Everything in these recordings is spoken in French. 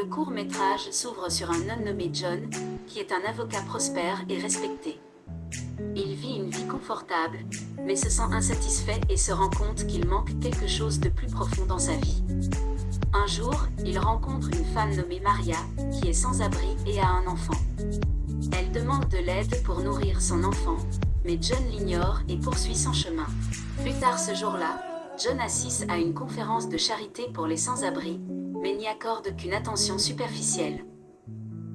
court-métrage s'ouvre sur un homme nommé John, qui est un avocat prospère et respecté. Il vit une vie confortable, mais se sent insatisfait et se rend compte qu'il manque quelque chose de plus profond dans sa vie. Un jour, il rencontre une femme nommée Maria, qui est sans abri et a un enfant. Elle demande de l'aide pour nourrir son enfant, mais John l'ignore et poursuit son chemin. Plus tard ce jour-là, John assiste à une conférence de charité pour les sans-abri, mais n'y accorde qu'une attention superficielle.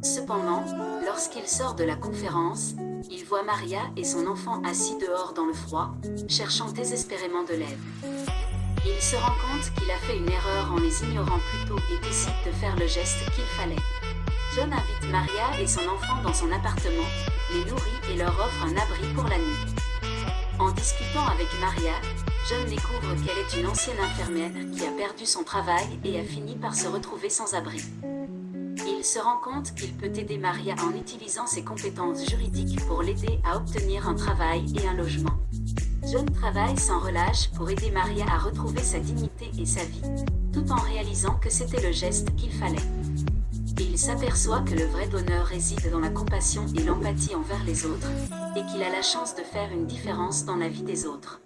Cependant, lorsqu'il sort de la conférence, il voit Maria et son enfant assis dehors dans le froid, cherchant désespérément de l'aide. Il se rend compte qu'il a fait une erreur en les ignorant plus tôt et décide de faire le geste qu'il fallait. John invite Maria et son enfant dans son appartement, les nourrit et leur offre un abri pour la nuit. En discutant avec Maria, John découvre qu'elle est une ancienne infirmière qui a perdu son travail et a fini par se retrouver sans abri. Il se rend compte qu'il peut aider Maria en utilisant ses compétences juridiques pour l'aider à obtenir un travail et un logement. John travaille sans relâche pour aider Maria à retrouver sa dignité et sa vie, tout en réalisant que c'était le geste qu'il fallait. Il s'aperçoit que le vrai bonheur réside dans la compassion et l'empathie envers les autres, et qu'il a la chance de faire une différence dans la vie des autres.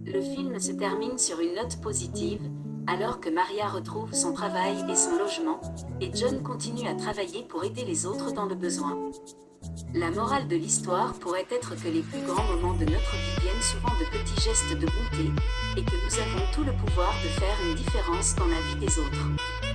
Le film se termine sur une note positive, alors que Maria retrouve son travail et son logement, et John continue à travailler pour aider les autres dans le besoin. La morale de l'histoire pourrait être que les plus grands moments de notre vie viennent souvent de petits gestes de bonté, et que nous avons tout le pouvoir de faire une différence dans la vie des autres.